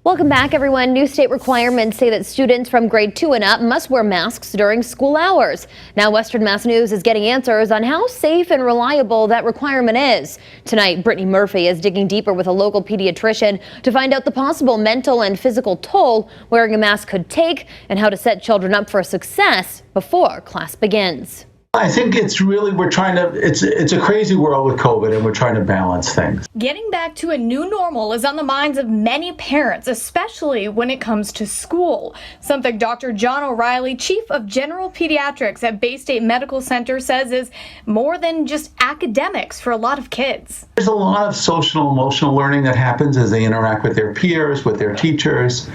Welcome back, everyone. New state requirements say that students from grade 2 and up must wear masks during school hours. Now, Western Mass News is getting answers on how safe and reliable that requirement is. Tonight, Brittany Murphy is digging deeper with a local pediatrician to find out the possible mental and physical toll wearing a mask could take and how to set children up for success before class begins. I think it's a crazy world with COVID, and we're trying to balance things. Getting back to a new normal is on the minds of many parents, especially when it comes to school. Something Dr. John O'Reilly, Chief of General Pediatrics at Bay State Medical Center, says is more than just academics for a lot of kids. There's a lot of social emotional learning that happens as they interact with their peers, with their teachers.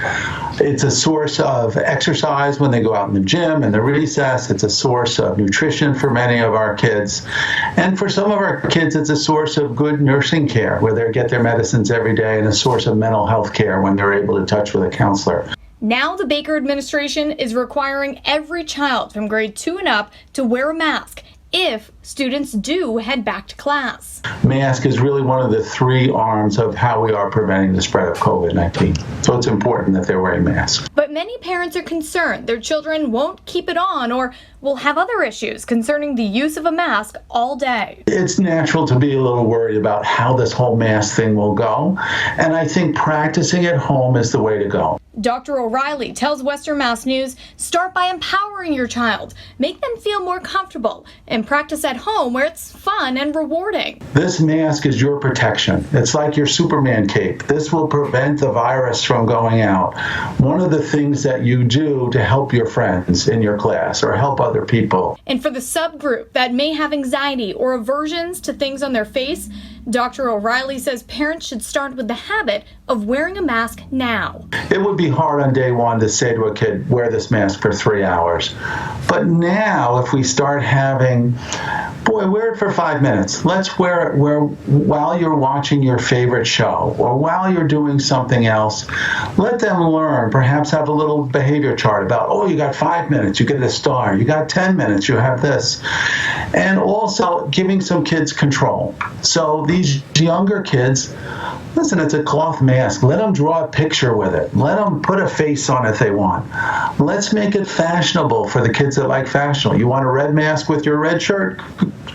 It's a source of exercise when they go out in the gym and the recess. It's a source of nutrition for many of our kids. And for some of our kids, it's a source of good nursing care where they get their medicines every day and a source of mental health care when they're able to touch with a counselor. Now the Baker administration is requiring every child from grade 2 and up to wear a mask if students do head back to class. Mask is really one of the three arms of how we are preventing the spread of COVID-19. So it's important that they're wearing masks. But many parents are concerned their children won't keep it on or will have other issues concerning the use of a mask all day. It's natural to be a little worried about how this whole mask thing will go. And I think practicing at home is the way to go. Dr. O'Reilly tells Western Mass News, start by empowering your child. Make them feel more comfortable and practice at home where it's fun and rewarding. This mask is your protection. It's like your Superman cape. This will prevent the virus from going out. One of the things that you do to help your friends in your class or help other people. And for the subgroup that may have anxiety or aversions to things on their face, Dr. O'Reilly says parents should start with the habit of wearing a mask now. It would be hard on day one to say to a kid, wear this mask for 3 hours. But now if we start having, wear it for 5 minutes. Let's wear it while you're watching your favorite show or while you're doing something else. Let them learn, perhaps have a little behavior chart about, you got 5 minutes, you get a star. You got 10 minutes, you have this. And also giving some kids control. So these younger kids, listen, it's a cloth mask. Let them draw a picture with it. Let them put a face on it if they want. Let's make it fashionable for the kids that like fashionable. You want a red mask with your red shirt?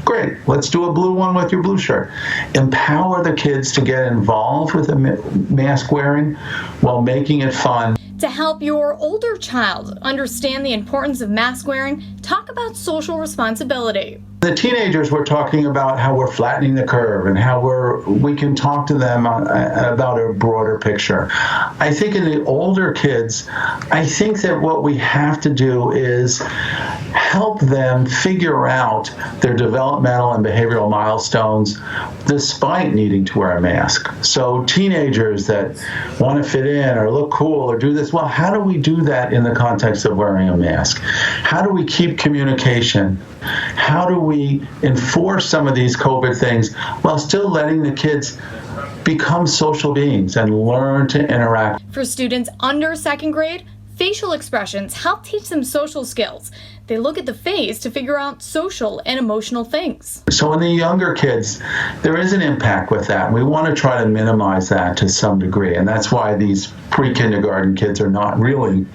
Great. Let's do a blue one with your blue shirt. Empower the kids to get involved with the mask wearing while making it fun. To help your older child understand the importance of mask wearing, talk about social responsibility. The teenagers were talking about how we're flattening the curve and how we can talk to them about a broader picture. I think in the older kids, I think that what we have to do is help them figure out their developmental and behavioral milestones despite needing to wear a mask. So teenagers that want to fit in or look cool or do this, well, how do we do that in the context of wearing a mask? How do we keep communication? How do we enforce some of these COVID things while still letting the kids become social beings and learn to interact? For students under second grade, facial expressions help teach them social skills. They look at the face to figure out social and emotional things. So in the younger kids, there is an impact with that. We want to try to minimize that to some degree. And that's why these pre-kindergarten kids are not really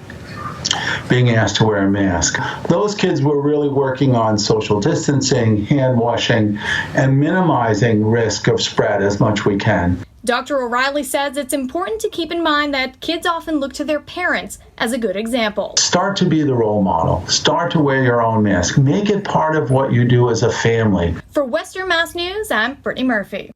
being asked to wear a mask. Those kids were really working on social distancing, hand washing, and minimizing risk of spread as much we can. Dr. O'Reilly says it's important to keep in mind that kids often look to their parents as a good example. Start to be the role model. Start to wear your own mask. Make it part of what you do as a family. For Western Mass News, I'm Brittany Murphy.